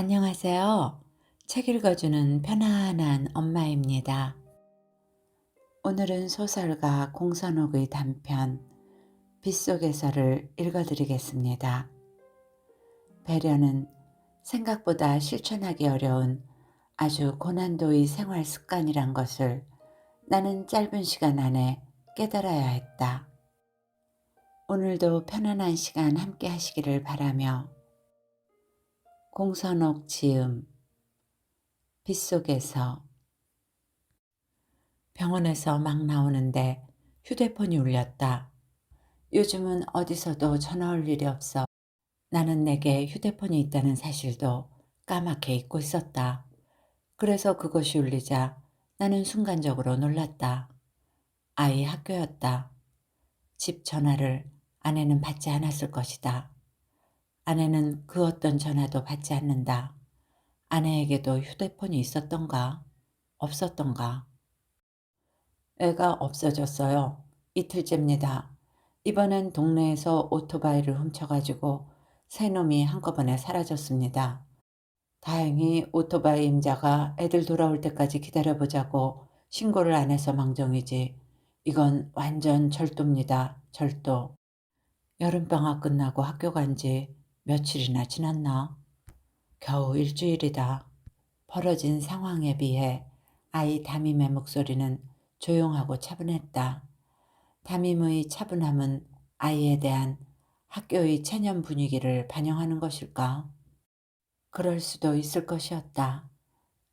안녕하세요. 책 읽어주는 편안한 엄마입니다. 오늘은 소설가 공선옥의 단편 빗속에서를 읽어드리겠습니다. 배려는 생각보다 실천하기 어려운 아주 고난도의 생활 습관이란 것을 나는 짧은 시간 안에 깨달아야 했다. 오늘도 편안한 시간 함께 하시기를 바라며 공선옥 지음 빗속에서 병원에서 막 나오는데 휴대폰이 울렸다. 요즘은 어디서도 전화 올 일이 없어 나는 내게 휴대폰이 있다는 사실도 까맣게 잊고 있었다. 그래서 그것이 울리자 나는 순간적으로 놀랐다. 아이 학교였다. 집 전화를 아내는 받지 않았을 것이다. 아내는 그 어떤 전화도 받지 않는다. 아내에게도 휴대폰이 있었던가 없었던가. 애가 없어졌어요. 이틀째입니다. 이번엔 동네에서 오토바이를 훔쳐가지고 세 놈이 한꺼번에 사라졌습니다. 다행히 오토바이 임자가 애들 돌아올 때까지 기다려보자고 신고를 안 해서 망정이지. 이건 완전 절도입니다. 절도. 여름방학 끝나고 학교 간 지 며칠이나 지났나? 겨우 일주일이다. 벌어진 상황에 비해 아이 담임의 목소리는 조용하고 차분했다. 담임의 차분함은 아이에 대한 학교의 체념 분위기를 반영하는 것일까? 그럴 수도 있을 것이었다.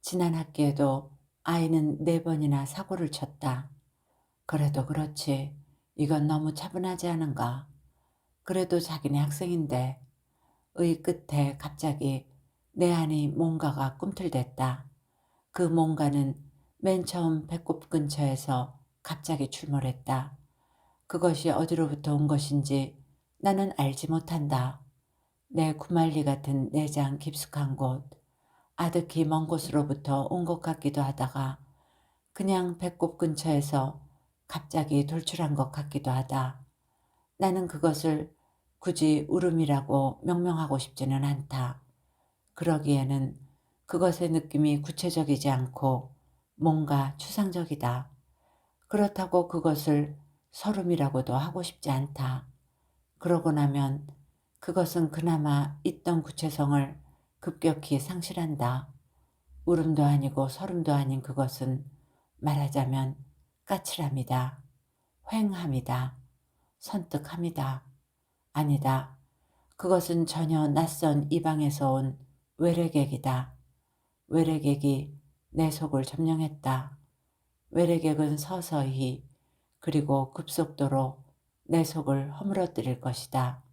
지난 학기에도 아이는 4번이나 사고를 쳤다. 그래도 그렇지. 이건 너무 차분하지 않은가? 그래도 자기네 학생인데. 의 끝에 갑자기 내 안의 뭔가가 꿈틀댔다. 그 뭔가는 맨 처음 배꼽 근처에서 갑자기 출몰했다. 그것이 어디로부터 온 것인지 나는 알지 못한다. 내 구말리 같은 내장 깊숙한 곳, 아득히 먼 곳으로부터 온 것 같기도 하다가 그냥 배꼽 근처에서 갑자기 돌출한 것 같기도 하다. 나는 그것을 굳이 울음이라고 명명하고 싶지는 않다. 그러기에는 그것의 느낌이 구체적이지 않고 뭔가 추상적이다. 그렇다고 그것을 서름이라고도 하고 싶지 않다. 그러고 나면 그것은 그나마 있던 구체성을 급격히 상실한다. 울음도 아니고 서름도 아닌 그것은 말하자면 까칠함이다. 휑함이다. 선뜩함이다. 아니다. 그것은 전혀 낯선 이방에서 온 외래객이다. 외래객이 내 속을 점령했다. 외래객은 서서히 그리고 급속도로 내 속을 허물어뜨릴 것이다.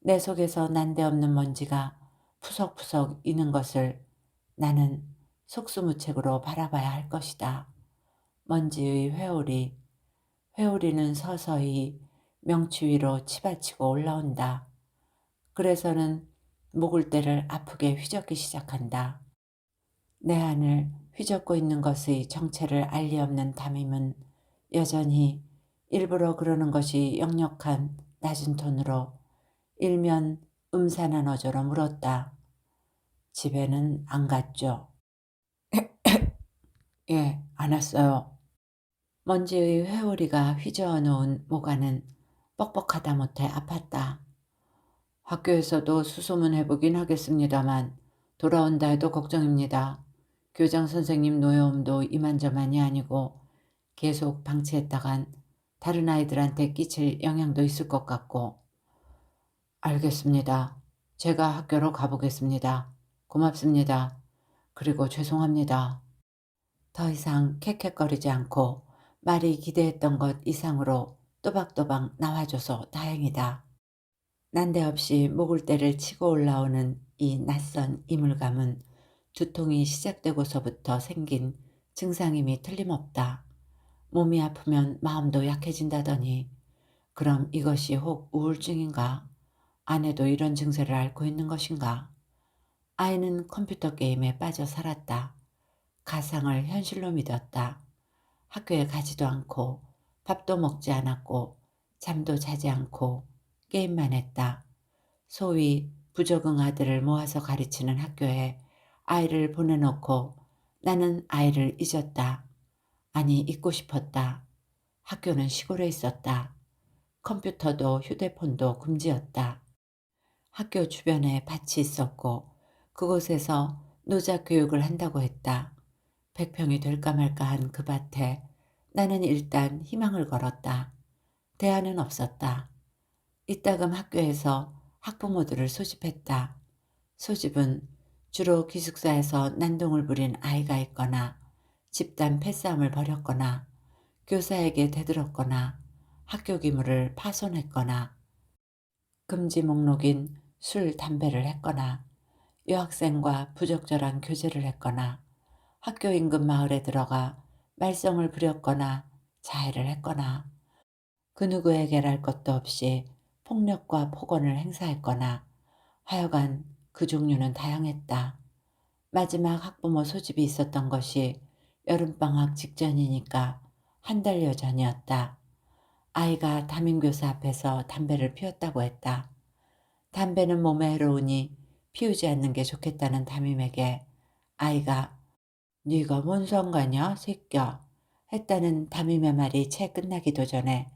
내 속에서 난데없는 먼지가 푸석푸석 이는 것을 나는 속수무책으로 바라봐야 할 것이다. 먼지의 회오리, 회오리는 서서히 명치 위로 치받치고 올라온다. 그래서는 목을대를 아프게 휘젓기 시작한다. 내 안을 휘젓고 있는 것의 정체를 알 리 없는 담임은 여전히 일부러 그러는 것이 역력한 낮은 톤으로 일면 음산한 어조로 물었다. 집에는 안 갔죠? 예, 안 왔어요. 먼지의 회오리가 휘저어 놓은 모가는 뻑뻑하다 못해 아팠다. 학교에서도 수소문해보긴 하겠습니다만 돌아온다 해도 걱정입니다. 교장 선생님 노여움도 이만저만이 아니고 계속 방치했다간 다른 아이들한테 끼칠 영향도 있을 것 같고. 알겠습니다. 제가 학교로 가보겠습니다. 고맙습니다. 그리고 죄송합니다. 더 이상 캑캑거리지 않고 말이 기대했던 것 이상으로 또박또박 나와줘서 다행이다. 난데없이 목을대를 치고 올라오는 이 낯선 이물감은 두통이 시작되고서부터 생긴 증상임이 틀림없다. 몸이 아프면 마음도 약해진다더니 그럼 이것이 혹 우울증인가? 아내도 이런 증세를 앓고 있는 것인가? 아이는 컴퓨터 게임에 빠져 살았다. 가상을 현실로 믿었다. 학교에 가지도 않고 밥도 먹지 않았고 잠도 자지 않고 게임만 했다. 소위 부적응 아들을 모아서 가르치는 학교에 아이를 보내놓고 나는 아이를 잊었다. 아니, 잊고 싶었다. 학교는 시골에 있었다. 컴퓨터도 휴대폰도 금지였다. 학교 주변에 밭이 있었고 그곳에서 노자 교육을 한다고 했다. 100평이 될까 말까 한 그 밭에 나는 일단 희망을 걸었다. 대안은 없었다. 이따금 학교에서 학부모들을 소집했다. 소집은 주로 기숙사에서 난동을 부린 아이가 있거나 집단 패싸움을 벌였거나 교사에게 대들었거나 학교 기물을 파손했거나 금지 목록인 술, 담배를 했거나 여학생과 부적절한 교제를 했거나 학교 인근 마을에 들어가 말썽을 부렸거나 자해를 했거나 그 누구에게랄 것도 없이 폭력과 폭언을 행사했거나 하여간 그 종류는 다양했다. 마지막 학부모 소집이 있었던 것이 여름방학 직전이니까 한 달여 전이었다. 아이가 담임교사 앞에서 담배를 피웠다고 했다. 담배는 몸에 해로우니 피우지 않는 게 좋겠다는 담임에게 아이가 네가 뭔 상관이야 새끼야 했다는 담임의 말이 채 끝나기도 전에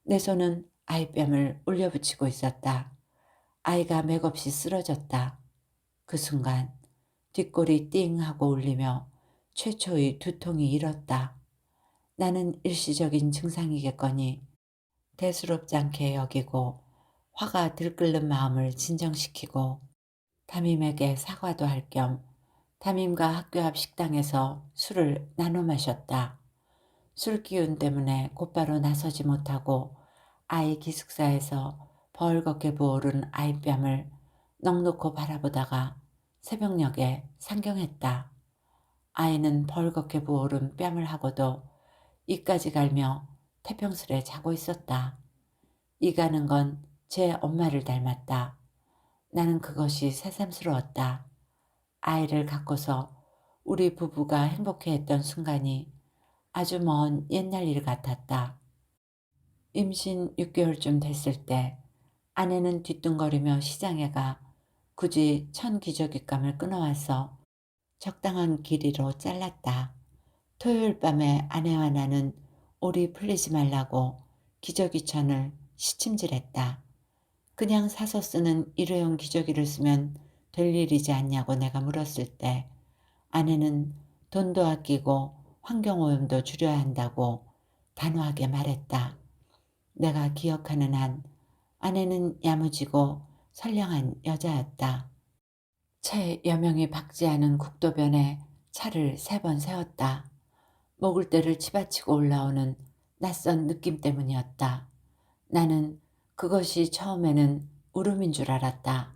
내 손은 아이 뺨을 올려붙이고 있었다. 아이가 맥없이 쓰러졌다. 그 순간 뒷골이 띵 하고 울리며 최초의 두통이 일었다. 나는 일시적인 증상이겠거니 대수롭지 않게 여기고 화가 들끓는 마음을 진정시키고 담임에게 사과도 할 겸 담임과 학교 앞 식당에서 술을 나눠 마셨다. 술 기운 때문에 곧바로 나서지 못하고 아이 기숙사에서 벌겋게 부어오른 아이뺨을 넋놓고 바라보다가 새벽녘에 상경했다. 아이는 벌겋게 부어오른 뺨을 하고도 이까지 갈며 태평스레 자고 있었다. 이 가는 건 제 엄마를 닮았다. 나는 그것이 새삼스러웠다. 아이를 갖고서 우리 부부가 행복해했던 순간이 아주 먼 옛날 일 같았다. 임신 6개월쯤 됐을 때 아내는 뒤뚱거리며 시장에 가 굳이 천기저귀감을 끊어와서 적당한 길이로 잘랐다. 토요일 밤에 아내와 나는 올이 풀리지 말라고 기저귀천을 시침질했다. 그냥 사서 쓰는 일회용 기저귀를 쓰면 될 일이지 않냐고 내가 물었을 때 아내는 돈도 아끼고 환경오염도 줄여야 한다고 단호하게 말했다. 내가 기억하는 한 아내는 야무지고 선량한 여자였다. 채 여명이 박지 않은 국도변에 차를 3번 세웠다. 먹을 때를 치받치고 올라오는 낯선 느낌 때문이었다. 나는 그것이 처음에는 울음인 줄 알았다.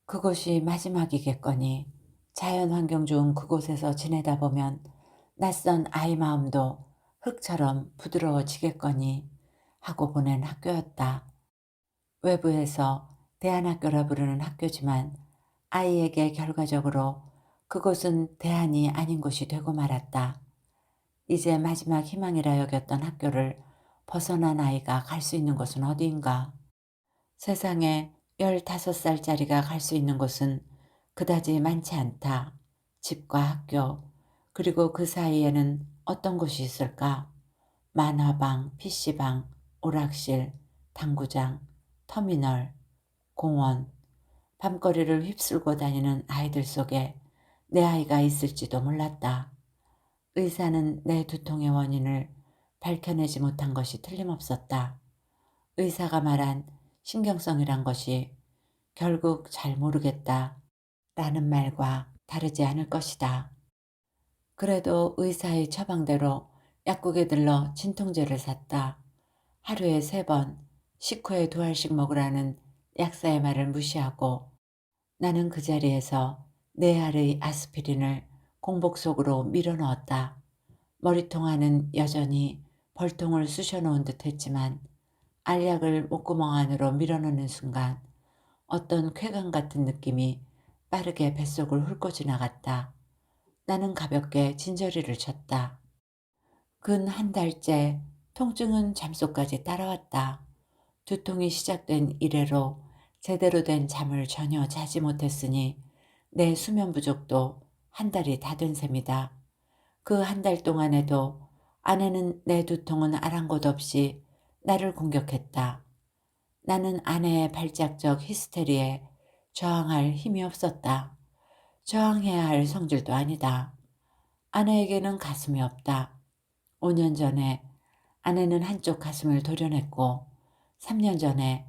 그것이 마지막이겠거니 자연 환경 좋은 그곳에서 지내다 보면 낯선 아이 마음도 흙처럼 부드러워지겠거니 하고 보낸 학교였다. 외부에서 대안학교라 부르는 학교지만 아이에게 결과적으로 그곳은 대안이 아닌 곳이 되고 말았다. 이제 마지막 희망이라 여겼던 학교를 벗어난 아이가 갈 수 있는 곳은 어디인가? 세상에 15살짜리가 갈 수 있는 곳은 그다지 많지 않다. 집과 학교, 그리고 그 사이에는 어떤 곳이 있을까? 만화방, PC방, 오락실, 당구장, 터미널, 공원, 밤거리를 휩쓸고 다니는 아이들 속에 내 아이가 있을지도 몰랐다. 의사는 내 두통의 원인을 밝혀내지 못한 것이 틀림없었다. 의사가 말한 신경성이란 것이 결국 잘 모르겠다 라는 말과 다르지 않을 것이다. 그래도 의사의 처방대로 약국에 들러 진통제를 샀다. 하루에 3번, 식후에 2알씩 먹으라는 약사의 말을 무시하고 나는 그 자리에서 4알의 아스피린을 공복 속으로 밀어 넣었다. 머리통 안은 여전히 벌통을 쑤셔 놓은 듯 했지만 알약을 목구멍 안으로 밀어넣는 순간 어떤 쾌감 같은 느낌이 빠르게 뱃속을 훑고 지나갔다. 나는 가볍게 진저리를 쳤다. 근 한 달째 통증은 잠소까지 따라왔다. 두통이 시작된 이래로 제대로 된 잠을 전혀 자지 못했으니 내 수면 부족도 한 달이 다 된 셈이다. 그 한 달 동안에도 아내는 내 두통은 아랑곳 없이 나를 공격했다. 나는 아내의 발작적 히스테리에 저항할 힘이 없었다. 저항해야 할 성질도 아니다. 아내에게는 가슴이 없다. 5년 전에 아내는 한쪽 가슴을 도려냈고 3년 전에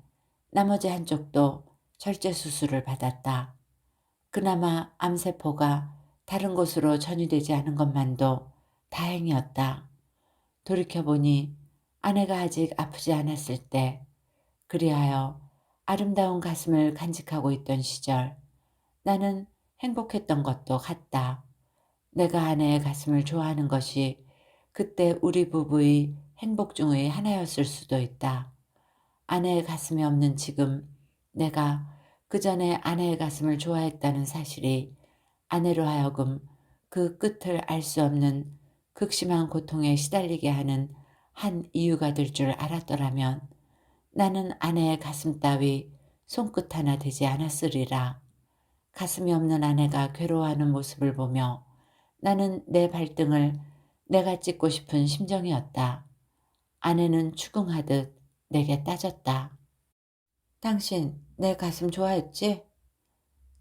나머지 한쪽도 절제 수술을 받았다. 그나마 암세포가 다른 곳으로 전이되지 않은 것만도 다행이었다. 돌이켜보니 아내가 아직 아프지 않았을 때, 그리하여 아름다운 가슴을 간직하고 있던 시절, 나는 행복했던 것도 같다. 내가 아내의 가슴을 좋아하는 것이 그때 우리 부부의 행복 중의 하나였을 수도 있다. 아내의 가슴이 없는 지금 내가 그 전에 아내의 가슴을 좋아했다는 사실이 아내로 하여금 그 끝을 알 수 없는 극심한 고통에 시달리게 하는 한 이유가 될 줄 알았더라면 나는 아내의 가슴 따위 손끝 하나 되지 않았으리라. 가슴이 없는 아내가 괴로워하는 모습을 보며 나는 내 발등을 내가 찢고 싶은 심정이었다. 아내는 추궁하듯 내게 따졌다. 당신 내 가슴 좋아했지?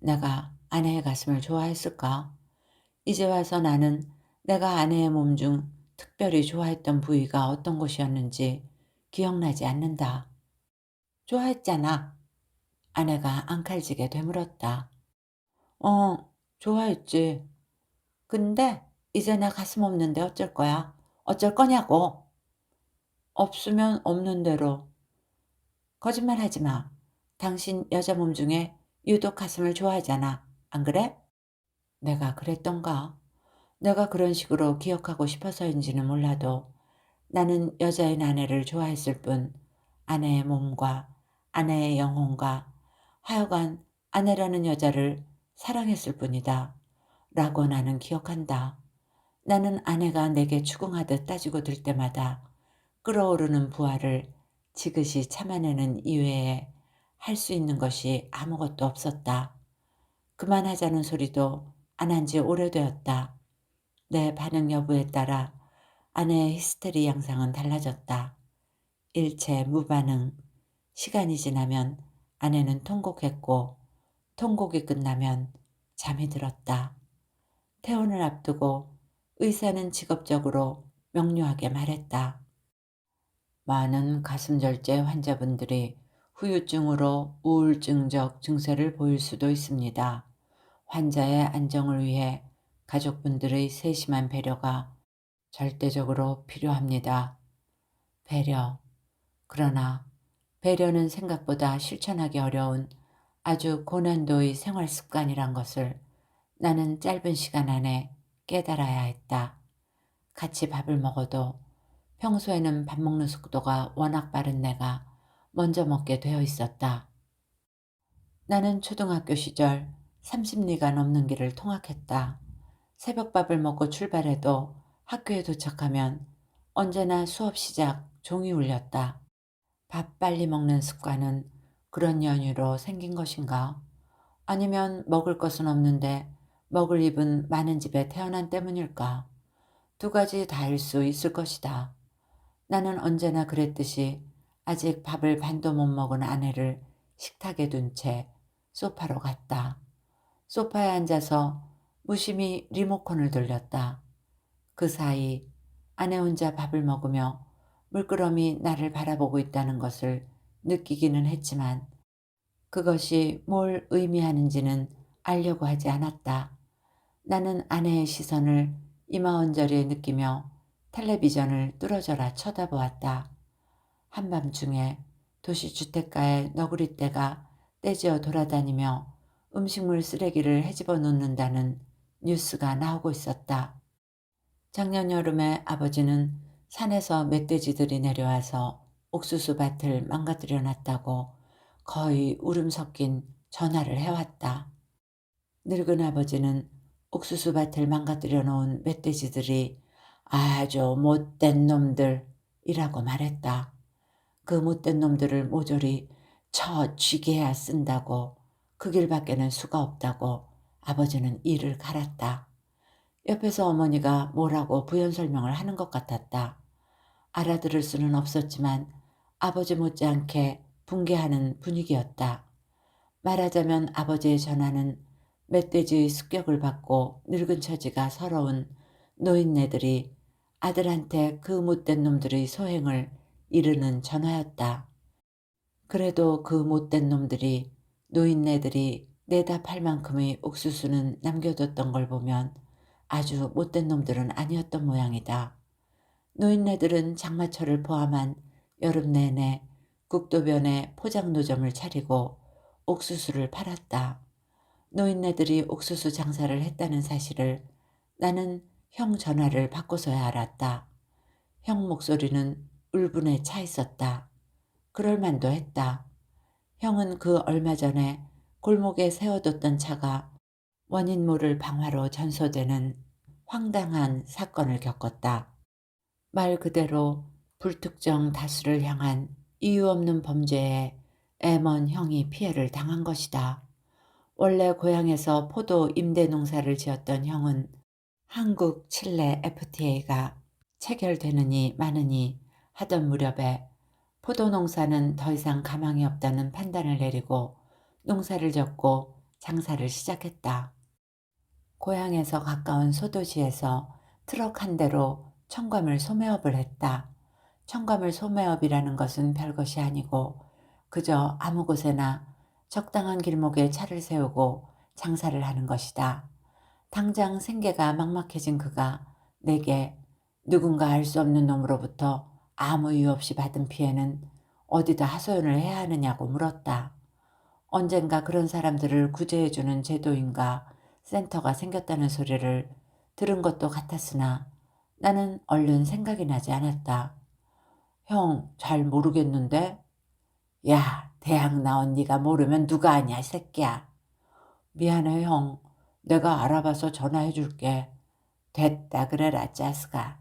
내가 아내의 가슴을 좋아했을까? 이제 와서 나는 내가 아내의 몸 중 특별히 좋아했던 부위가 어떤 곳이었는지 기억나지 않는다. 좋아했잖아. 아내가 앙칼지게 되물었다. 좋아했지. 근데 이제 나 가슴 없는데 어쩔 거야? 어쩔 거냐고. 없으면 없는 대로. 거짓말 하지 마. 당신 여자 몸 중에 유독 가슴을 좋아하잖아. 안 그래? 내가 그랬던가? 내가 그런 식으로 기억하고 싶어서인지는 몰라도 나는 여자인 아내를 좋아했을 뿐 아내의 몸과 아내의 영혼과 하여간 아내라는 여자를 사랑했을 뿐이다. 라고 나는 기억한다. 나는 아내가 내게 추궁하듯 따지고 들 때마다 끓어오르는 부하를 지그시 참아내는 이외에 할 수 있는 것이 아무것도 없었다. 그만하자는 소리도 안 한 지 오래되었다. 내 반응 여부에 따라 아내의 히스테리 양상은 달라졌다. 일체 무반응. 시간이 지나면 아내는 통곡했고 통곡이 끝나면 잠이 들었다. 퇴원을 앞두고 의사는 직업적으로 명료하게 말했다. 많은 가슴절제 환자분들이 후유증으로 우울증적 증세를 보일 수도 있습니다. 환자의 안정을 위해 가족분들의 세심한 배려가 절대적으로 필요합니다. 배려. 그러나 배려는 생각보다 실천하기 어려운 아주 고난도의 생활 습관이란 것을 나는 짧은 시간 안에 깨달아야 했다. 같이 밥을 먹어도 평소에는 밥 먹는 속도가 워낙 빠른 내가 먼저 먹게 되어 있었다. 나는 초등학교 시절 30리가 넘는 길을 통학했다. 새벽밥을 먹고 출발해도 학교에 도착하면 언제나 수업 시작 종이 울렸다. 밥 빨리 먹는 습관은 그런 연유로 생긴 것인가? 아니면 먹을 것은 없는데 먹을 입은 많은 집에 태어난 때문일까? 두 가지 다일 수 있을 것이다. 나는 언제나 그랬듯이 아직 밥을 반도 못 먹은 아내를 식탁에 둔 채 소파로 갔다. 소파에 앉아서 무심히 리모컨을 돌렸다. 그 사이 아내 혼자 밥을 먹으며 물끄러미 나를 바라보고 있다는 것을 느끼기는 했지만 그것이 뭘 의미하는지는 알려고 하지 않았다. 나는 아내의 시선을 이마언저리에 느끼며 텔레비전을 뚫어져라 쳐다보았다. 한밤중에 도시주택가의 너구리떼가 떼지어 돌아다니며 음식물 쓰레기를 헤집어 놓는다는 뉴스가 나오고 있었다. 작년 여름에 아버지는 산에서 멧돼지들이 내려와서 옥수수 밭을 망가뜨려 놨다고 거의 울음 섞인 전화를 해왔다. 늙은 아버지는 옥수수 밭을 망가뜨려 놓은 멧돼지들이 아주 못된 놈들이라고 말했다. 그 못된 놈들을 모조리 쥐게야 쓴다고 그 길밖에는 수가 없다고 아버지는 이를 갈았다. 옆에서 어머니가 뭐라고 부연 설명을 하는 것 같았다. 알아들을 수는 없었지만 아버지 못지않게 붕괴하는 분위기였다. 말하자면 아버지의 전화는 멧돼지의 습격을 받고 늙은 처지가 서러운 노인네들이 아들한테 그 못된 놈들의 소행을 이르는 전화였다. 그래도 그 못된 놈들이 노인네들이 내다 팔 만큼의 옥수수는 남겨뒀던 걸 보면 아주 못된 놈들은 아니었던 모양이다. 노인네들은 장마철을 포함한 여름 내내 국도변에 포장 노점을 차리고 옥수수를 팔았다. 노인네들이 옥수수 장사를 했다는 사실을 나는 형 전화를 받고서야 알았다. 형 목소리는 울분에 차 있었다. 그럴 만도 했다. 형은 그 얼마 전에 골목에 세워뒀던 차가 원인 모를 방화로 전소되는 황당한 사건을 겪었다. 말 그대로 불특정 다수를 향한 이유 없는 범죄에 애먼 형이 피해를 당한 것이다. 원래 고향에서 포도 임대 농사를 지었던 형은 한국 칠레 FTA가 체결되느니 마느니 하던 무렵에 포도 농사는 더 이상 가망이 없다는 판단을 내리고 농사를 접고 장사를 시작했다. 고향에서 가까운 소도시에서 트럭 한 대로 첨가물 소매업을 했다. 첨가물 소매업이라는 것은 별것이 아니고 그저 아무 곳에나 적당한 길목에 차를 세우고 장사를 하는 것이다. 당장 생계가 막막해진 그가 내게 누군가 알 수 없는 놈으로부터 아무 이유 없이 받은 피해는 어디다 하소연을 해야 하느냐고 물었다. 언젠가 그런 사람들을 구제해주는 제도인가 센터가 생겼다는 소리를 들은 것도 같았으나 나는 얼른 생각이 나지 않았다. 형, 잘 모르겠는데? 야, 대학 나온 네가 모르면 누가 아냐, 새끼야. 미안해, 형. 내가 알아봐서 전화해줄게. 됐다 그래라, 짜스가.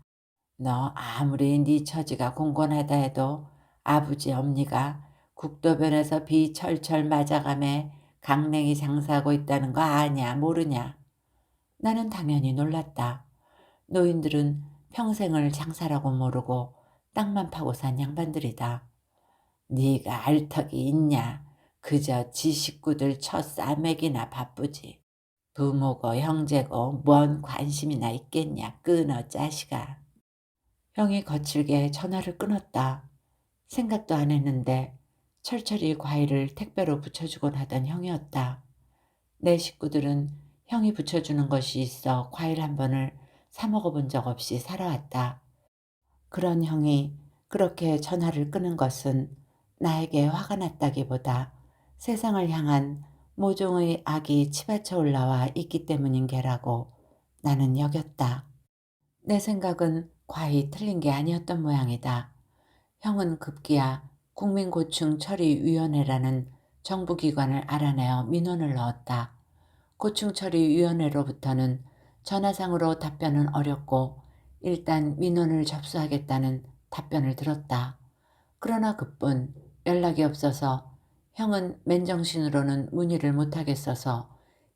너 아무리 네 처지가 공건하다 해도 아버지 엄니가 국도변에서 비 철철 맞아가며 강냉이 장사하고 있다는 거 아냐 모르냐. 나는 당연히 놀랐다. 노인들은 평생을 장사라고 모르고 땅만 파고 산 양반들이다. 네가 알 턱이 있냐. 그저 지 식구들 첫 싸매기나 바쁘지. 부모고 형제고 뭔 관심이나 있겠냐. 끊어 짜시가. 형이 거칠게 전화를 끊었다. 생각도 안 했는데 철철이 과일을 택배로 붙여주곤 하던 형이었다. 내 식구들은 형이 붙여주는 것이 있어 과일 한 번을 사 먹어본 적 없이 살아왔다. 그런 형이 그렇게 전화를 끊은 것은 나에게 화가 났다기보다 세상을 향한 모종의 악이 치받쳐 올라와 있기 때문인 게라고 나는 여겼다. 내 생각은 과히 틀린 게 아니었던 모양이다. 형은 급기야 국민고충처리위원회라는 정부기관을 알아내어 민원을 넣었다. 고충처리위원회로부터는 전화상으로 답변은 어렵고 일단 민원을 접수하겠다는 답변을 들었다. 그러나 그뿐 연락이 없어서 형은 맨정신으로는 문의를 못하겠어서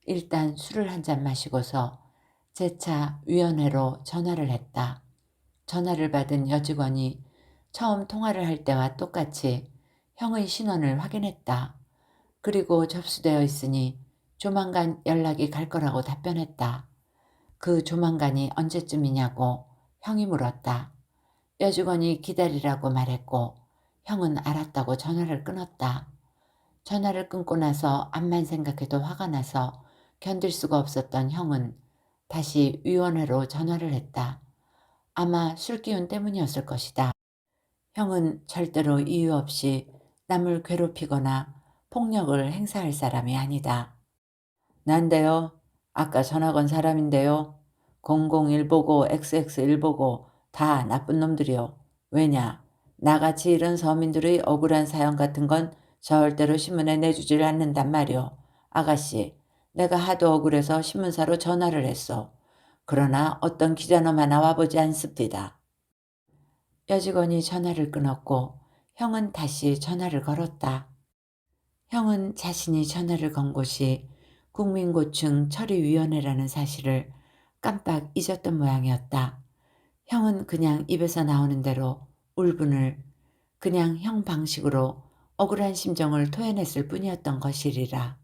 일단 술을 한 잔 마시고서 재차 위원회로 전화를 했다. 전화를 받은 여직원이 처음 통화를 할 때와 똑같이 형의 신원을 확인했다. 그리고 접수되어 있으니 조만간 연락이 갈 거라고 답변했다. 그 조만간이 언제쯤이냐고 형이 물었다. 여직원이 기다리라고 말했고 형은 알았다고 전화를 끊었다. 전화를 끊고 나서 앞만 생각해도 화가 나서 견딜 수가 없었던 형은 다시 위원회로 전화를 했다. 아마 술기운 때문이었을 것이다. 형은 절대로 이유 없이 남을 괴롭히거나 폭력을 행사할 사람이 아니다. 난데요. 아까 전화 건 사람인데요. 001 보고 XX1 보고 다 나쁜 놈들이요. 왜냐? 나같이 이런 서민들의 억울한 사연 같은 건 절대로 신문에 내주질 않는단 말이오. 아가씨, 내가 하도 억울해서 신문사로 전화를 했어. 그러나 어떤 기자놈 하나 와보지 않습니다. 여직원이 전화를 끊었고 형은 다시 전화를 걸었다. 형은 자신이 전화를 건 곳이 국민고충 처리위원회라는 사실을 깜빡 잊었던 모양이었다. 형은 그냥 입에서 나오는 대로 울분을 그냥 형 방식으로 억울한 심정을 토해냈을 뿐이었던 것이리라.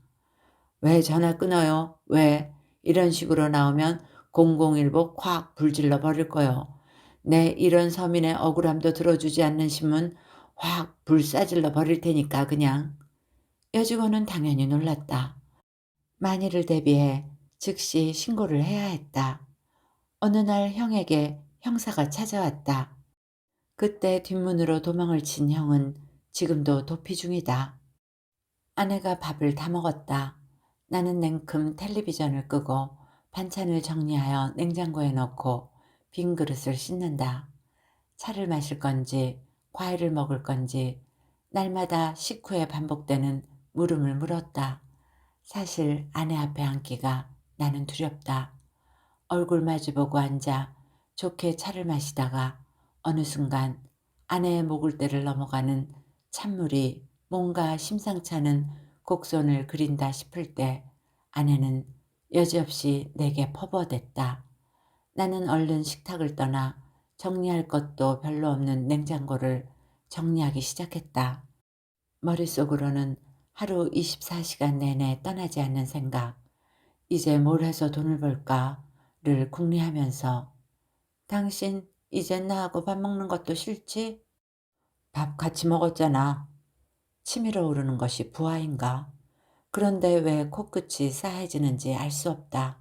왜 전화 끊어요? 왜? 이런 식으로 나오면 공공일보 콱 불질러 버릴 거요. 내 이런 서민의 억울함도 들어주지 않는 신문 확 불사질러 버릴 테니까 그냥. 여직원은 당연히 놀랐다. 만일을 대비해 즉시 신고를 해야 했다. 어느 날 형에게 형사가 찾아왔다. 그때 뒷문으로 도망을 친 형은 지금도 도피 중이다. 아내가 밥을 다 먹었다. 나는 냉큼 텔레비전을 끄고 반찬을 정리하여 냉장고에 넣고 빈 그릇을 씻는다. 차를 마실 건지 과일을 먹을 건지 날마다 식후에 반복되는 물음을 물었다. 사실 아내 앞에 앉기가 나는 두렵다. 얼굴 마주보고 앉아 좋게 차를 마시다가 어느 순간 아내의 목을대를 넘어가는 찬물이 뭔가 심상치 않은 곡선을 그린다 싶을 때 아내는 여지없이 내게 퍼부어댔다. 나는 얼른 식탁을 떠나 정리할 것도 별로 없는 냉장고를 정리하기 시작했다. 머릿속으로는 하루 24시간 내내 떠나지 않는 생각, 이제 뭘 해서 돈을 벌까를 궁리하면서 당신 이젠 나하고 밥 먹는 것도 싫지? 밥 같이 먹었잖아. 치밀어 오르는 것이 부하인가? 그런데 왜 코끝이 싸해지는지 알 수 없다.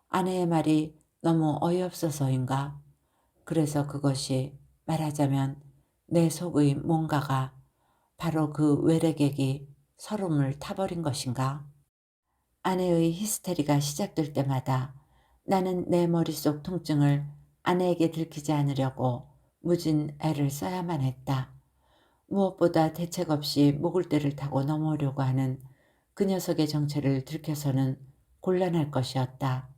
아내의 말이 너무 어이없어서인가? 그래서 그것이 말하자면 내 속의 뭔가가 바로 그 외래객이 서름을 타버린 것인가? 아내의 히스테리가 시작될 때마다 나는 내 머릿속 통증을 아내에게 들키지 않으려고 무진 애를 써야만 했다. 무엇보다 대책 없이 목을대를 타고 넘어오려고 하는 그 녀석의 정체를 들켜서는 곤란할 것이었다.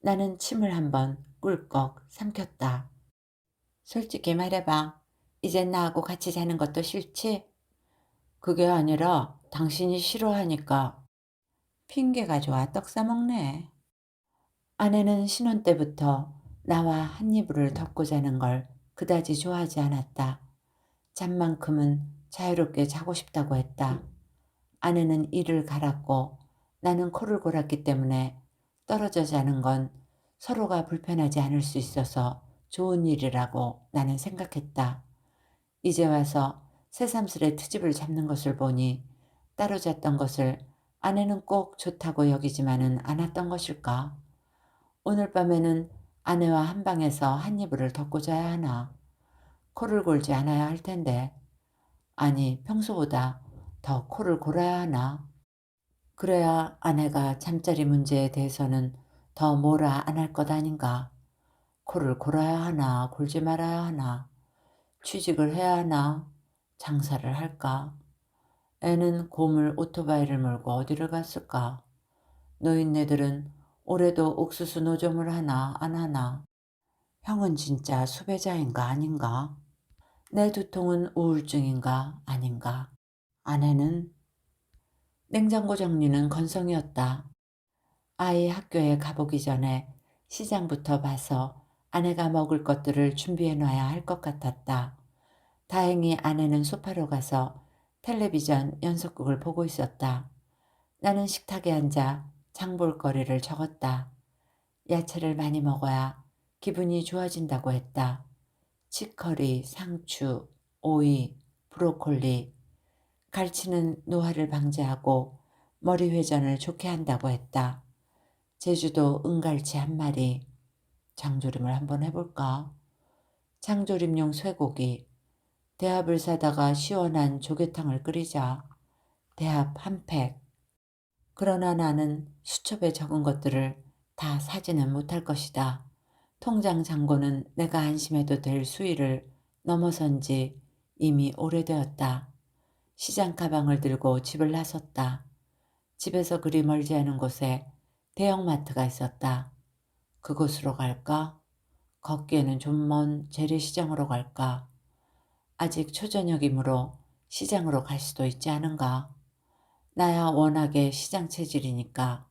나는 침을 한번 꿀꺽 삼켰다. 솔직히 말해봐. 이젠 나하고 같이 자는 것도 싫지? 그게 아니라 당신이 싫어하니까. 핑계가 좋아 떡 싸먹네. 아내는 신혼 때부터 나와 한 이불을 덮고 자는 걸 그다지 좋아하지 않았다. 잠만큼은 자유롭게 자고 싶다고 했다. 아내는 이를 갈았고 나는 코를 골았기 때문에 떨어져 자는 건 서로가 불편하지 않을 수 있어서 좋은 일이라고 나는 생각했다. 이제 와서 새삼스레 트집을 잡는 것을 보니 따로 잤던 것을 아내는 꼭 좋다고 여기지만은 않았던 것일까? 오늘 밤에는 아내와 한 방에서 한 이불을 덮고 자야 하나? 코를 골지 않아야 할 텐데. 아니, 평소보다 더 코를 골아야 하나? 그래야 아내가 잠자리 문제에 대해서는 더 뭐라 안 할 것 아닌가? 코를 골아야 하나, 골지 말아야 하나? 취직을 해야 하나? 장사를 할까? 애는 고물 오토바이를 몰고 어디를 갔을까? 노인네들은 올해도 옥수수 노점을 하나 안 하나? 형은 진짜 수배자인가 아닌가? 내 두통은 우울증인가 아닌가? 아내는 냉장고 정리는 건성이었다. 아이 학교에 가보기 전에 시장부터 봐서 아내가 먹을 것들을 준비해 놔야 할 것 같았다. 다행히 아내는 소파로 가서 텔레비전 연속극을 보고 있었다. 나는 식탁에 앉아 장볼 거리를 적었다. 야채를 많이 먹어야 기분이 좋아진다고 했다. 치커리, 상추, 오이, 브로콜리, 갈치는 노화를 방지하고 머리 회전을 좋게 한다고 했다. 제주도 은갈치 한 마리, 장조림을 한번 해볼까? 장조림용 쇠고기, 대합을 사다가 시원한 조개탕을 끓이자. 대합 한 팩. 그러나 나는 수첩에 적은 것들을 다 사지는 못할 것이다. 통장 잔고는 내가 안심해도 될 수위를 넘어선 지 이미 오래되었다. 시장 가방을 들고 집을 나섰다. 집에서 그리 멀지 않은 곳에 대형마트가 있었다. 그곳으로 갈까? 걷기에는 좀 먼 재래시장으로 갈까? 아직 초저녁이므로 시장으로 갈 수도 있지 않은가? 나야 워낙에 시장 체질이니까.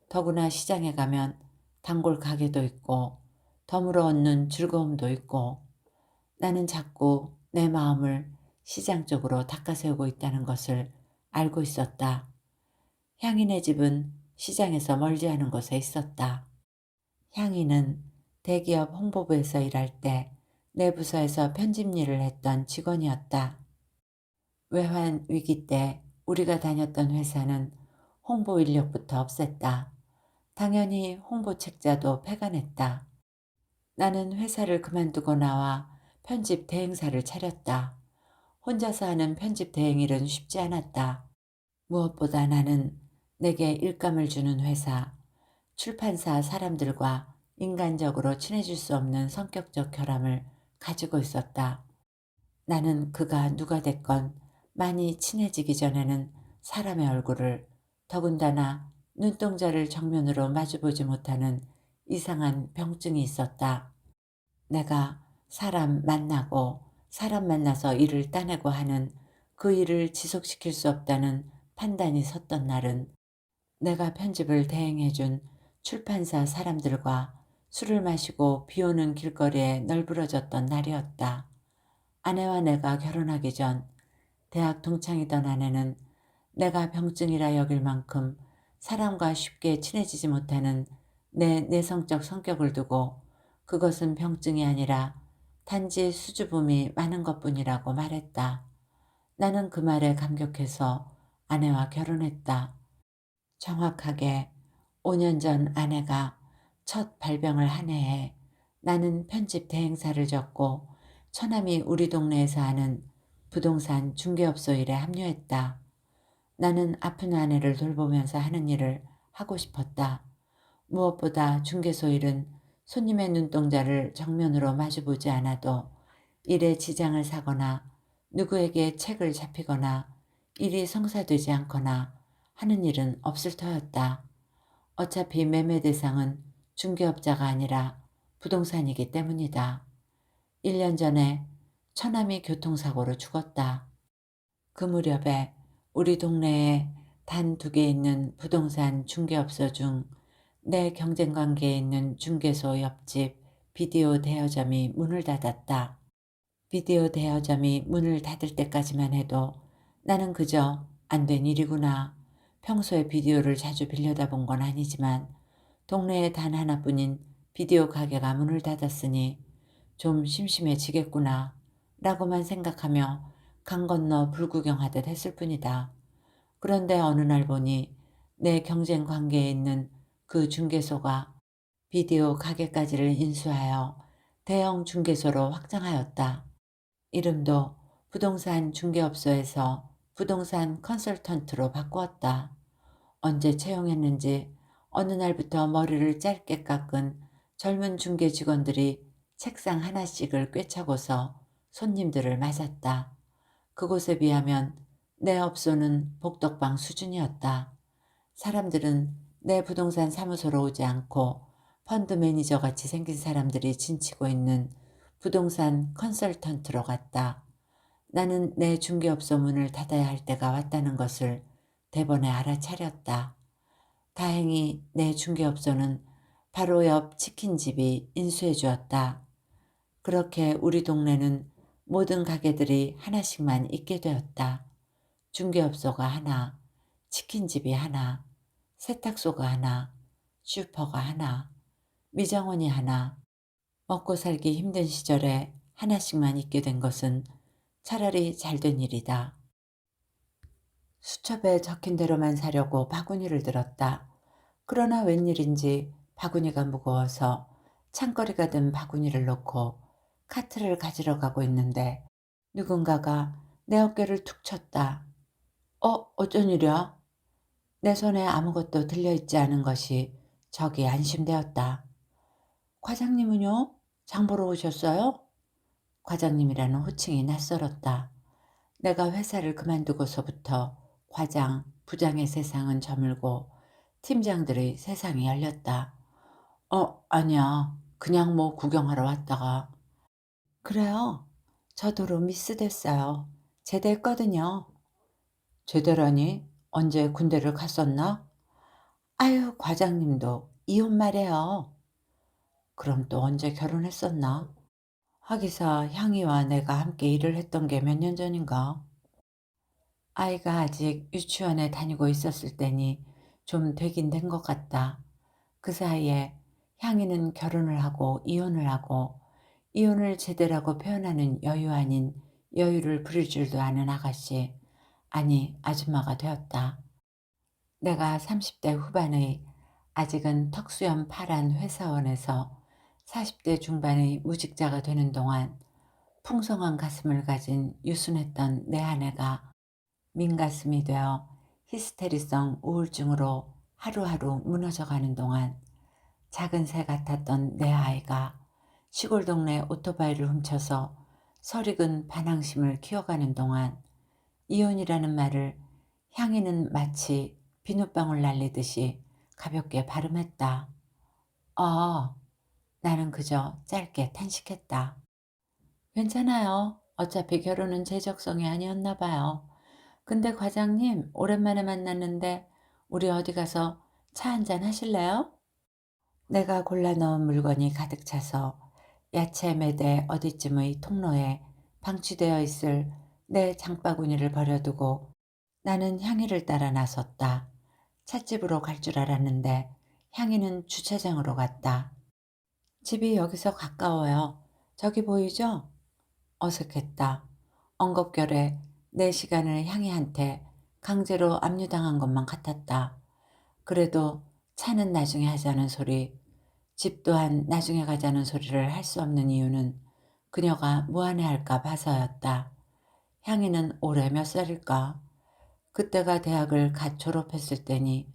더구나 시장에 가면 단골 가게도 있고 덤으로 얻는 즐거움도 있고 나는 자꾸 내 마음을 시장 쪽으로 닦아세우고 있다는 것을 알고 있었다. 향인의 집은 시장에서 멀지 않은 곳에 있었다. 향인은 대기업 홍보부에서 일할 때 내 부서에서 편집 일을 했던 직원이었다. 외환 위기 때 우리가 다녔던 회사는 홍보 인력부터 없앴다. 당연히 홍보 책자도 폐간했다. 나는 회사를 그만두고 나와 편집 대행사를 차렸다. 혼자서 하는 편집 대행 일은 쉽지 않았다. 무엇보다 나는 내게 일감을 주는 회사, 출판사 사람들과 인간적으로 친해질 수 없는 성격적 결함을 가지고 있었다. 나는 그가 누가 됐건 많이 친해지기 전에는 사람의 얼굴을, 더군다나 눈동자를 정면으로 마주보지 못하는 이상한 병증이 있었다. 내가 사람 만나서 일을 따내고 하는 그 일을 지속시킬 수 없다는 판단이 섰던 날은 내가 편집을 대행해준 출판사 사람들과 술을 마시고 비 오는 길거리에 널브러졌던 날이었다. 아내와 내가 결혼하기 전 대학 동창이던 아내는 내가 병증이라 여길 만큼 사람과 쉽게 친해지지 못하는 내 내성적 성격을 두고 그것은 병증이 아니라 단지 수줍음이 많은 것뿐이라고 말했다. 나는 그 말에 감격해서 아내와 결혼했다. 정확하게 5년 전 아내가 첫 발병을 한 해에 나는 편집 대행사를 접고 처남이 우리 동네에서 하는 부동산 중개업소 일에 합류했다. 나는 아픈 아내를 돌보면서 하는 일을 하고 싶었다. 무엇보다 중개소 일은 손님의 눈동자를 정면으로 마주보지 않아도 일에 지장을 사거나 누구에게 책을 잡히거나 일이 성사되지 않거나 하는 일은 없을 터였다. 어차피 매매 대상은 중개업자가 아니라 부동산이기 때문이다. 1년 전에 처남이 교통사고로 죽었다. 그 무렵에 우리 동네에 단 2개 있는 부동산 중개업소 중 내 경쟁관계에 있는 중개소 옆집 비디오 대여점이 문을 닫았다. 비디오 대여점이 문을 닫을 때까지만 해도 나는 그저 안 된 일이구나. 평소에 비디오를 자주 빌려다 본 건 아니지만 동네에 단 하나뿐인 비디오 가게가 문을 닫았으니 좀 심심해지겠구나 라고만 생각하며 강 건너 불구경하듯 했을 뿐이다. 그런데 어느 날 보니 내 경쟁 관계에 있는 그 중개소가 비디오 가게까지를 인수하여 대형 중개소로 확장하였다. 이름도 부동산 중개업소에서 부동산 컨설턴트로 바꾸었다. 언제 채용했는지 어느 날부터 머리를 짧게 깎은 젊은 중개 직원들이 책상 하나씩을 꿰차고서 손님들을 맞았다. 그곳에 비하면 내 업소는 복덕방 수준이었다. 사람들은 내 부동산 사무소로 오지 않고 펀드 매니저 같이 생긴 사람들이 진치고 있는 부동산 컨설턴트로 갔다. 나는 내 중개업소 문을 닫아야 할 때가 왔다는 것을 대번에 알아차렸다. 다행히 내 중개업소는 바로 옆 치킨집이 인수해 주었다. 그렇게 우리 동네는 모든 가게들이 하나씩만 있게 되었다. 중개업소가 하나, 치킨집이 하나, 세탁소가 하나, 슈퍼가 하나, 미장원이 하나, 먹고 살기 힘든 시절에 하나씩만 있게 된 것은 차라리 잘된 일이다. 수첩에 적힌 대로만 사려고 바구니를 들었다. 그러나 웬일인지 바구니가 무거워서 창거리가 든 바구니를 놓고 카트를 가지러 가고 있는데 누군가가 내 어깨를 툭 쳤다. 어쩐 일이야? 내 손에 아무것도 들려있지 않은 것이 적이 안심되었다. 과장님은요? 장 보러 오셨어요? 과장님이라는 호칭이 낯설었다. 내가 회사를 그만두고서부터 과장, 부장의 세상은 저물고 팀장들의 세상이 열렸다. 아니야. 그냥 뭐 구경하러 왔다가. 그래요. 저도로 미스됐어요. 제대했거든요. 제대라니? 언제 군대를 갔었나? 아유, 과장님도 이혼 말이에요. 그럼 또 언제 결혼했었나? 하기사 향이와 내가 함께 일을 했던 게 몇 년 전인가? 아이가 아직 유치원에 다니고 있었을 때니 좀 되긴 된 것 같다. 그 사이에 향이는 결혼을 하고 이혼을 하고 이혼을 제대라고 표현하는 여유 아닌 여유를 부릴 줄도 아는 아가씨, 아니 아줌마가 되었다. 내가 30대 후반의 아직은 턱수염 파란 회사원에서 40대 중반의 무직자가 되는 동안 풍성한 가슴을 가진 유순했던 내 아내가 민가슴이 되어 히스테리성 우울증으로 하루하루 무너져가는 동안 작은 새 같았던 내 아이가 시골 동네 오토바이를 훔쳐서 설익은 반항심을 키워가는 동안 이혼이라는 말을 향이는 마치 비눗방울 날리듯이 가볍게 발음했다. 어, 나는 그저 짧게 탄식했다. 괜찮아요. 어차피 결혼은 제 적성이 아니었나 봐요. 근데 과장님, 오랜만에 만났는데 우리 어디 가서 차 한잔 하실래요? 내가 골라 넣은 물건이 가득 차서 야채 매대 어디쯤의 통로에 방치되어 있을 내 장바구니를 버려두고 나는 향이를 따라 나섰다. 찻집으로 갈 줄 알았는데 향이는 주차장으로 갔다. 집이 여기서 가까워요. 저기 보이죠? 어색했다. 엉겁결에 내 시간을 향이한테 강제로 압류당한 것만 같았다. 그래도 차는 나중에 하자는 소리, 집 또한 나중에 가자는 소리를 할 수 없는 이유는 그녀가 무안해할까 봐서였다. 향이는 올해 몇 살일까? 그때가 대학을 갓 졸업했을 때니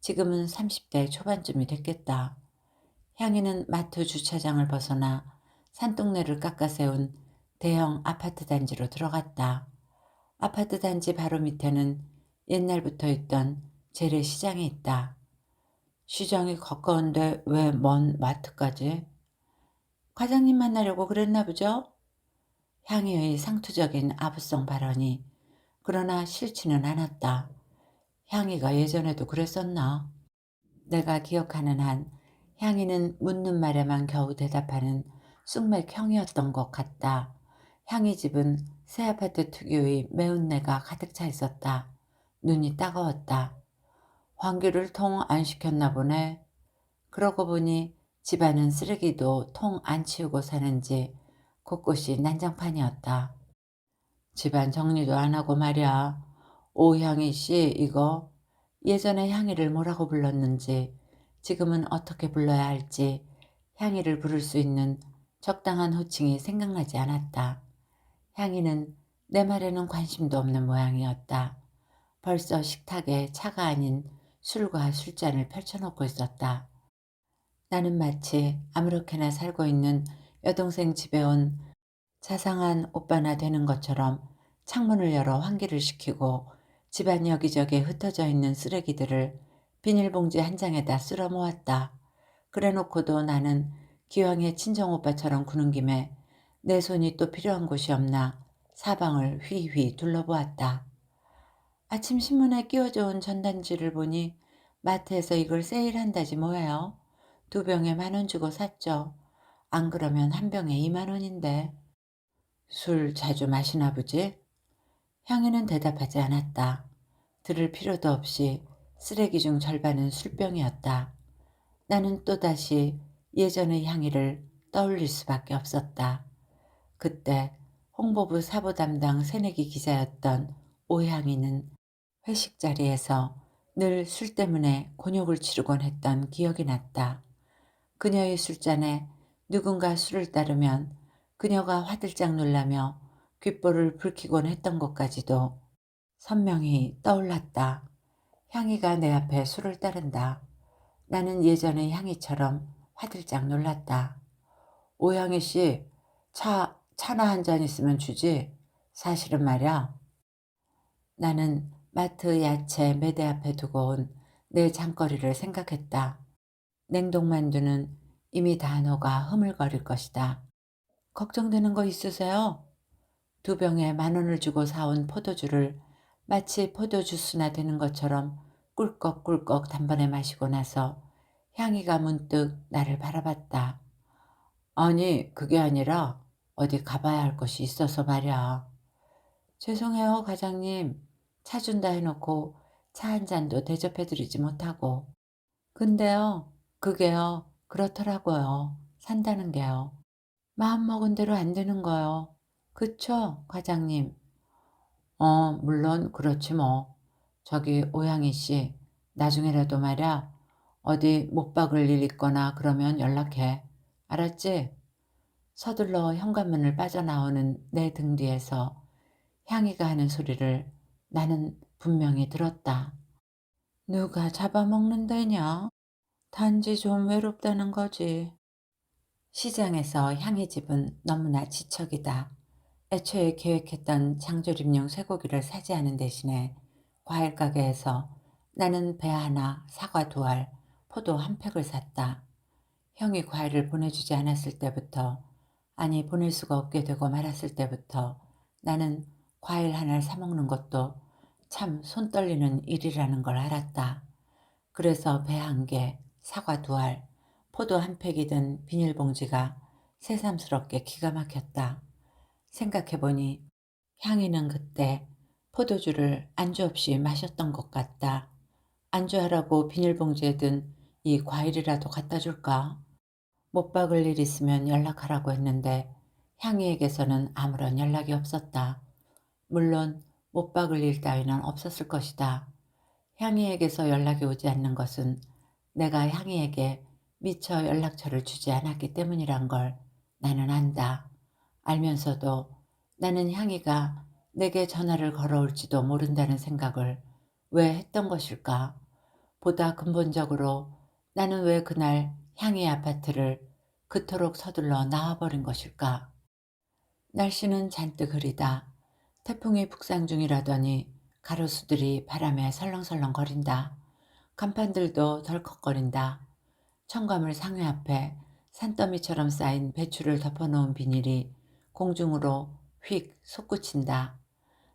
지금은 30대 초반쯤이 됐겠다. 향이는 마트 주차장을 벗어나 산동네를 깎아 세운 대형 아파트 단지로 들어갔다. 아파트 단지 바로 밑에는 옛날부터 있던 재래시장이 있다. 시장이 가까운데 왜 먼 마트까지? 과장님 만나려고 그랬나 보죠? 향이의 상투적인 아부성 발언이 그러나 싫지는 않았다. 향이가 예전에도 그랬었나? 내가 기억하는 한 향이는 묻는 말에만 겨우 대답하는 쑥맥형이었던 것 같다. 향이 집은 새 아파트 특유의 매운내가 가득 차 있었다. 눈이 따가웠다. 환기를 통 안 시켰나 보네. 그러고 보니 집안은 쓰레기도 통 안 치우고 사는지 곳곳이 난장판이었다. 집안 정리도 안 하고 말이야. 오향이 씨 이거 예전에 향이를 뭐라고 불렀는지 지금은 어떻게 불러야 할지 향이를 부를 수 있는 적당한 호칭이 생각나지 않았다. 향이는 내 말에는 관심도 없는 모양이었다. 벌써 식탁에 차가 아닌 술과 술잔을 펼쳐놓고 있었다. 나는 마치 아무렇게나 살고 있는 여동생 집에 온 자상한 오빠나 되는 것처럼 창문을 열어 환기를 시키고 집안 여기저기 흩어져 있는 쓰레기들을 비닐봉지 한 장에다 쓸어 모았다. 그래놓고도 나는 기왕에 친정오빠처럼 구는 김에 내 손이 또 필요한 곳이 없나 사방을 휘휘 둘러보았다. 아침 신문에 끼워져 온 전단지를 보니 마트에서 이걸 세일한다지 뭐예요. 2병에 10,000원 주고 샀죠. 안 그러면 한 병에 20,000원인데. 술 자주 마시나 보지? 향이는 대답하지 않았다. 들을 필요도 없이 쓰레기 중 절반은 술병이었다. 나는 또다시 예전의 향이를 떠올릴 수밖에 없었다. 그때 홍보부 사보 담당 새내기 기자였던 오향이는 회식 자리에서 늘 술 때문에 곤욕을 치르곤 했던 기억이 났다. 그녀의 술잔에 누군가 술을 따르면 그녀가 화들짝 놀라며 귓볼을 붉히곤 했던 것까지도 선명히 떠올랐다. 향이가 내 앞에 술을 따른다. 나는 예전의 향이처럼 화들짝 놀랐다. 오향이 씨, 차나 한 잔 있으면 주지. 사실은 말야. 나는 마트 야채 매대 앞에 두고 온 내 장거리를 생각했다. 냉동만두는 이미 다 녹아 흐물거릴 것이다. 걱정되는 거 있으세요? 2병에 10,000원을 주고 사온 포도주를 마치 포도 주스나 되는 것처럼 꿀꺽꿀꺽 단번에 마시고 나서 향이가 문득 나를 바라봤다. 아니, 그게 아니라 어디 가봐야 할 것이 있어서 말이야. 죄송해요, 과장님. 차 준다 해놓고 차 한 잔도 대접해드리지 못하고. 근데요, 그게요, 그렇더라고요. 산다는 게요. 마음먹은 대로 안 되는 거요. 그쵸, 과장님? 물론 그렇지 뭐. 저기 오양이 씨, 나중에라도 말야 어디 못 박을 일 있거나 그러면 연락해. 알았지? 서둘러 현관문을 빠져나오는 내 등 뒤에서 향이가 하는 소리를 나는 분명히 들었다. 누가 잡아먹는다냐? 단지 좀 외롭다는 거지. 시장에서 향이 집은 너무나 지척이다. 애초에 계획했던 장조림용 쇠고기를 사지 않은 대신에 과일 가게에서 나는 배 하나, 사과 두 알, 포도 한 팩을 샀다. 형이 과일을 보내주지 않았을 때부터, 아니 보낼 수가 없게 되고 말았을 때부터 나는 과일 하나를 사 먹는 것도 참 손 떨리는 일이라는 걸 알았다. 그래서 배 한 개, 사과 두 알, 포도 한 팩이 든 비닐봉지가 새삼스럽게 기가 막혔다. 생각해보니 향이는 그때 포도주를 안주 없이 마셨던 것 같다. 안주하라고 비닐봉지에 든 이 과일이라도 갖다 줄까? 못 박을 일 있으면 연락하라고 했는데 향이에게서는 아무런 연락이 없었다. 물론 못 박을 일 따위는 없었을 것이다. 향이에게서 연락이 오지 않는 것은 내가 향이에게 미처 연락처를 주지 않았기 때문이란 걸 나는 안다. 알면서도 나는 향이가 내게 전화를 걸어올지도 모른다는 생각을 왜 했던 것일까? 보다 근본적으로 나는 왜 그날 향이 아파트를 그토록 서둘러 나와버린 것일까? 날씨는 잔뜩 흐리다. 태풍이 북상 중이라더니 가로수들이 바람에 설렁설렁 거린다. 간판들도 덜컥거린다. 청과물 상회 앞에 산더미처럼 쌓인 배추를 덮어놓은 비닐이 공중으로 휙 솟구친다.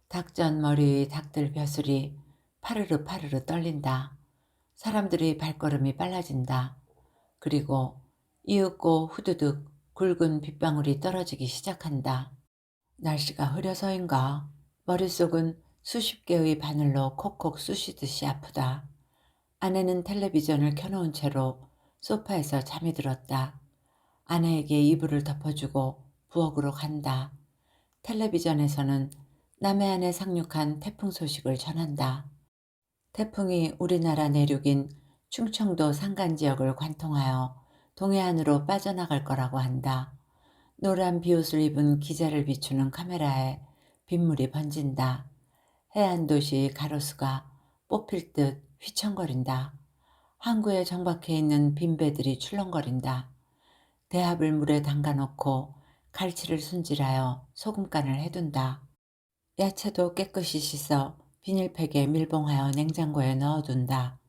닭전 머리 의 닭들 벼슬이 파르르 파르르 떨린다. 사람들이 발걸음이 빨라진다. 그리고 이윽고 후두둑 굵은 빗방울이 떨어지기 시작한다. 날씨가 흐려서인가 머릿속은 수십 개의 바늘로 콕콕 쑤시듯이 아프다. 아내는 텔레비전을 켜놓은 채로 소파에서 잠이 들었다. 아내에게 이불을 덮어주고 부엌으로 간다. 텔레비전에서는 남해 안에 상륙한 태풍 소식을 전한다. 태풍이 우리나라 내륙인 충청도 산간 지역을 관통하여 동해안으로 빠져나갈 거라고 한다. 노란 비옷을 입은 기자를 비추는 카메라에 빗물이 번진다. 해안 도시 가로수가 뽑힐 듯 휘청거린다. 항구에 정박해 있는 빈배들이 출렁거린다. 대합을 물에 담가놓고 갈치를 손질하여 소금간을 해둔다. 야채도 깨끗이 씻어 비닐팩에 밀봉하여 냉장고에 넣어둔다.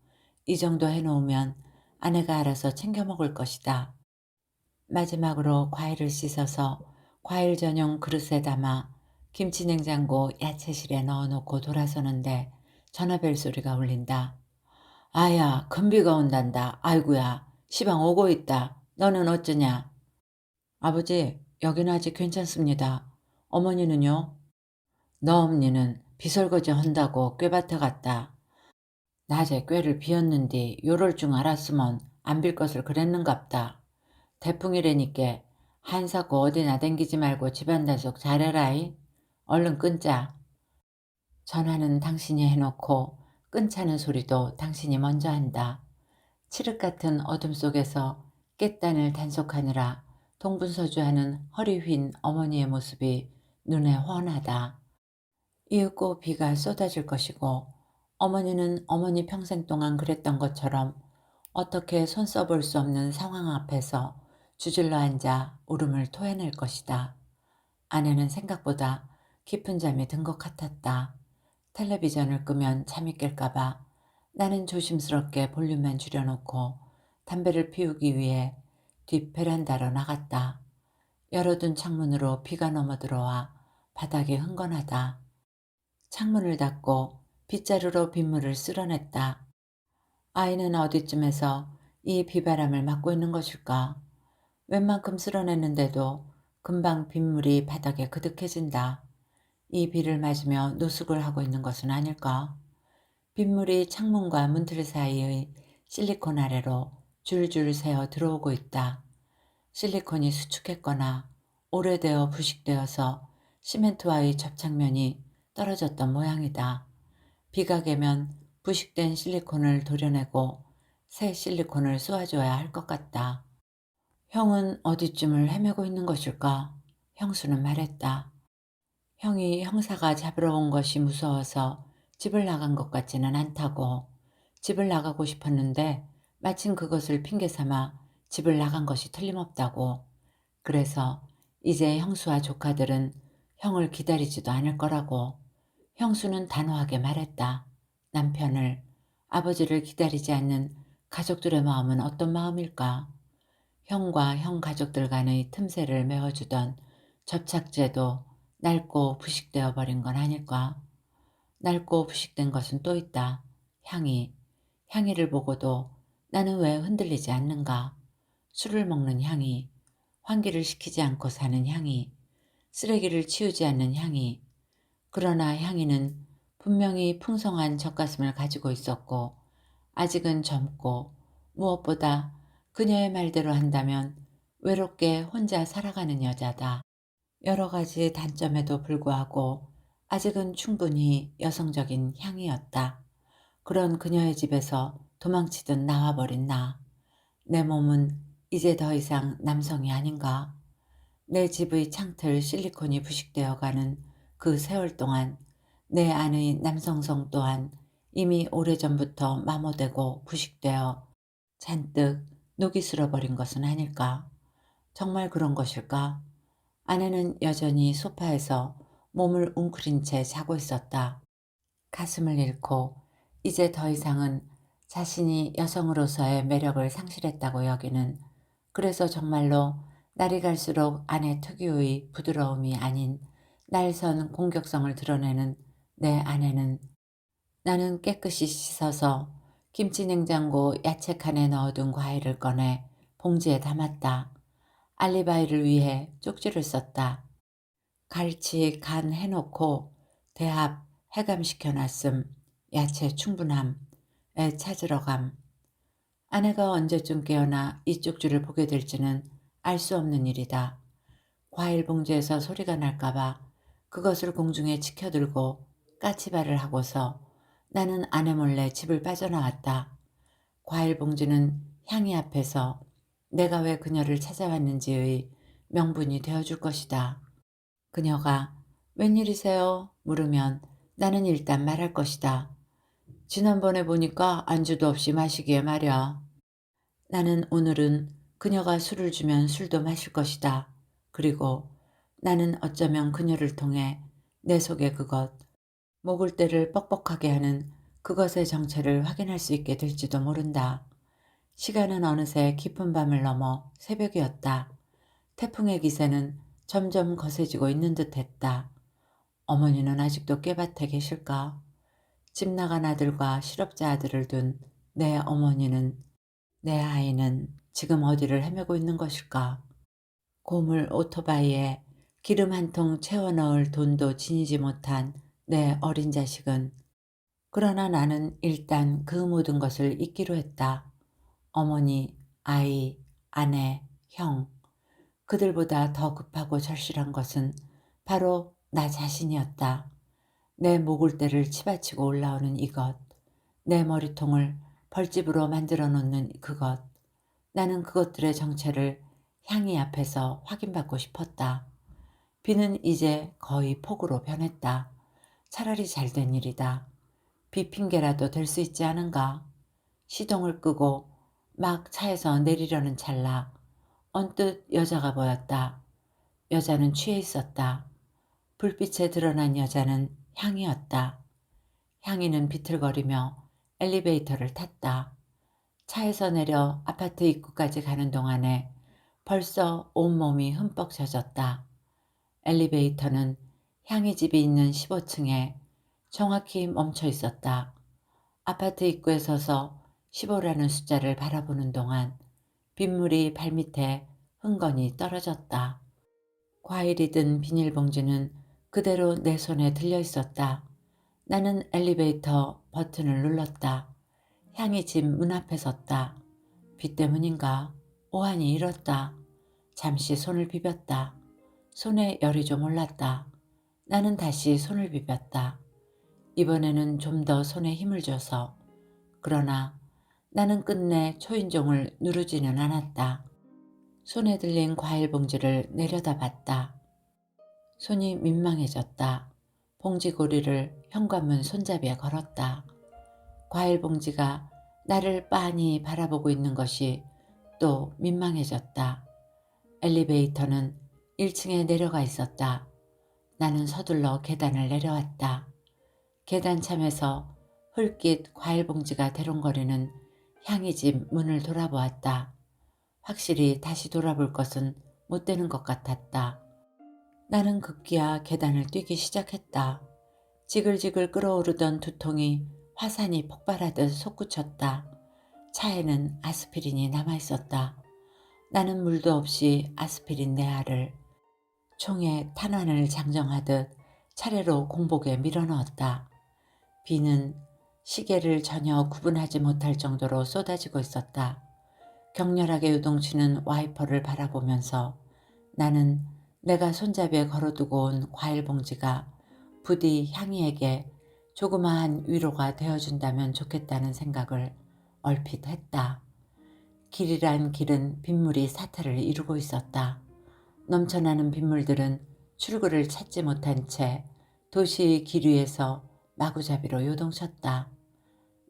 이 정도 해놓으면 아내가 알아서 챙겨 먹을 것이다. 마지막으로 과일을 씻어서 과일 전용 그릇에 담아 김치냉장고 야채실에 넣어놓고 돌아서는데 전화벨 소리가 울린다. 아야, 금비가 온단다. 아이구야, 시방 오고 있다. 너는 어쩌냐? 아버지, 여기는 아직 괜찮습니다. 어머니는요? 너 엄니는 비설거지 한다고 꾀밭에 갔다. 낮에 꾀를 비웠는디 요럴 줄 알았으면 안 빌 것을 그랬는갑다. 태풍이래니께 한사코 어디 나댕기지 말고 집안 단속 잘해라이. 얼른 끊자. 전화는 당신이 해놓고 끊자는 소리도 당신이 먼저 한다. 칠흑 같은 어둠 속에서 깻단을 단속하느라 동분서주하는 허리 휜 어머니의 모습이 눈에 훤하다. 이윽고 비가 쏟아질 것이고 어머니는 어머니 평생 동안 그랬던 것처럼 어떻게 손 써볼 수 없는 상황 앞에서 주질러 앉아 울음을 토해낼 것이다. 아내는 생각보다 깊은 잠이 든 것 같았다. 텔레비전을 끄면 잠이 깰까봐 나는 조심스럽게 볼륨만 줄여놓고 담배를 피우기 위해 뒷 베란다로 나갔다. 열어둔 창문으로 비가 넘어들어와 바닥이 흥건하다. 창문을 닫고 빗자루로 빗물을 쓸어냈다. 아이는 어디쯤에서 이 비바람을 맞고 있는 것일까? 웬만큼 쓸어냈는데도 금방 빗물이 바닥에 그득해진다. 이 비를 맞으며 노숙을 하고 있는 것은 아닐까? 빗물이 창문과 문틀 사이의 실리콘 아래로 줄줄 새어 들어오고 있다. 실리콘이 수축했거나 오래되어 부식되어서 시멘트와의 접착면이 떨어졌던 모양이다. 비가 개면 부식된 실리콘을 도려내고 새 실리콘을 쏘아줘야 할 것 같다. 형은 어디쯤을 헤매고 있는 것일까? 형수는 말했다. 형이 형사가 잡으러 온 것이 무서워서 집을 나간 것 같지는 않다고. 집을 나가고 싶었는데 마침 그것을 핑계 삼아 집을 나간 것이 틀림없다고. 그래서 이제 형수와 조카들은 형을 기다리지도 않을 거라고. 형수는 단호하게 말했다. 남편을, 아버지를 기다리지 않는 가족들의 마음은 어떤 마음일까? 형과 형 가족들 간의 틈새를 메워주던 접착제도 낡고 부식되어 버린 건 아닐까? 낡고 부식된 것은 또 있다. 향이. 향이를 보고도 나는 왜 흔들리지 않는가? 술을 먹는 향이, 환기를 시키지 않고 사는 향이, 쓰레기를 치우지 않는 향이. 그러나 향이는 분명히 풍성한 젖가슴을 가지고 있었고 아직은 젊고 무엇보다 그녀의 말대로 한다면 외롭게 혼자 살아가는 여자다. 여러 가지 단점에도 불구하고 아직은 충분히 여성적인 향이었다. 그런 그녀의 집에서 도망치듯 나와버린 나. 내 몸은 이제 더 이상 남성이 아닌가. 내 집의 창틀 실리콘이 부식되어 가는 그 세월 동안 내 안의 남성성 또한 이미 오래전부터 마모되고 부식되어 잔뜩 녹이 슬어버린 것은 아닐까? 정말 그런 것일까? 아내는 여전히 소파에서 몸을 웅크린 채 자고 있었다. 가슴을 잃고 이제 더 이상은 자신이 여성으로서의 매력을 상실했다고 여기는, 그래서 정말로 날이 갈수록 아내 특유의 부드러움이 아닌 날선 공격성을 드러내는 내 아내는, 나는 깨끗이 씻어서 김치 냉장고 야채 칸에 넣어둔 과일을 꺼내 봉지에 담았다. 알리바이를 위해 쪽지를 썼다. 갈치 간 해놓고 대합 해감시켜놨음. 야채 충분함. 애 찾으러 감. 아내가 언제쯤 깨어나 이 쪽지를 보게 될지는 알 수 없는 일이다. 과일 봉지에서 소리가 날까봐 그것을 공중에 치켜들고 까치발을 하고서 나는 아내 몰래 집을 빠져나왔다. 과일 봉지는 향이 앞에서 내가 왜 그녀를 찾아왔는지의 명분이 되어줄 것이다. 그녀가 웬일이세요? 물으면 나는 일단 말할 것이다. 지난번에 보니까 안주도 없이 마시기에 말이야. 나는 오늘은 그녀가 술을 주면 술도 마실 것이다. 그리고 나는 어쩌면 그녀를 통해 내 속의 그것, 목을 때를 뻑뻑하게 하는 그것의 정체를 확인할 수 있게 될지도 모른다. 시간은 어느새 깊은 밤을 넘어 새벽이었다. 태풍의 기세는 점점 거세지고 있는 듯 했다. 어머니는 아직도 깨밭에 계실까? 집 나간 아들과 실업자 아들을 둔 내 어머니는, 내 아이는 지금 어디를 헤매고 있는 것일까? 고물 오토바이에 기름 한 통 채워 넣을 돈도 지니지 못한 내 어린 자식은, 그러나 나는 일단 그 모든 것을 잊기로 했다. 어머니, 아이, 아내, 형, 그들보다 더 급하고 절실한 것은 바로 나 자신이었다. 내 목을대를 치받치고 올라오는 이것, 내 머리통을 벌집으로 만들어 놓는 그것, 나는 그것들의 정체를 향이 앞에서 확인받고 싶었다. 비는 이제 거의 폭우로 변했다. 차라리 잘된 일이다. 비 핑계라도 될 수 있지 않은가? 시동을 끄고 막 차에서 내리려는 찰나 언뜻 여자가 보였다. 여자는 취해 있었다. 불빛에 드러난 여자는 향이었다. 향이는 비틀거리며 엘리베이터를 탔다. 차에서 내려 아파트 입구까지 가는 동안에 벌써 온몸이 흠뻑 젖었다. 엘리베이터는 향이 집이 있는 15층에 정확히 멈춰 있었다. 아파트 입구에 서서 15라는 숫자를 바라보는 동안 빗물이 발밑에 흥건히 떨어졌다. 과일이 든 비닐봉지는 그대로 내 손에 들려 있었다. 나는 엘리베이터 버튼을 눌렀다. 향이 집 문 앞에 섰다. 비 때문인가? 오한이 일었다. 잠시 손을 비볐다. 손에 열이 좀 올랐다. 나는 다시 손을 비볐다. 이번에는 좀 더 손에 힘을 줘서. 그러나 나는 끝내 초인종을 누르지는 않았다. 손에 들린 과일 봉지를 내려다봤다. 손이 민망해졌다. 봉지고리를 현관문 손잡이에 걸었다. 과일 봉지가 나를 빤히 바라보고 있는 것이 또 민망해졌다. 엘리베이터는 1층에 내려가 있었다. 나는 서둘러 계단을 내려왔다. 계단참에서 흙깃 과일 봉지가 대롱거리는 향이 집 문을 돌아보았다. 확실히 다시 돌아볼 것은 못 되는 것 같았다. 나는 급기야 계단을 뛰기 시작했다. 지글지글 끓어오르던 두통이 화산이 폭발하듯 솟구쳤다. 차에는 아스피린이 남아있었다. 나는 물도 없이 아스피린 네 알을 총에 탄환을 장정하듯 차례로 공복에 밀어넣었다. 비는 시계를 전혀 구분하지 못할 정도로 쏟아지고 있었다. 격렬하게 요동치는 와이퍼를 바라보면서 나는 내가 손잡이에 걸어두고 온 과일 봉지가 부디 향이에게 조그마한 위로가 되어준다면 좋겠다는 생각을 얼핏 했다. 길이란 길은 빗물이 사태를 이루고 있었다. 넘쳐나는 빗물들은 출구를 찾지 못한 채 도시 길 위에서 마구잡이로 요동쳤다.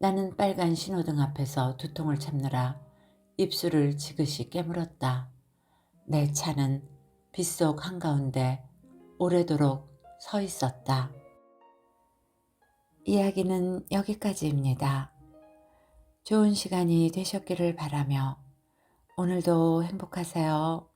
나는 빨간 신호등 앞에서 두통을 참느라 입술을 지그시 깨물었다. 내 차는 빗속 한가운데 오래도록 서 있었다. 이야기는 여기까지입니다. 좋은 시간이 되셨기를 바라며 오늘도 행복하세요.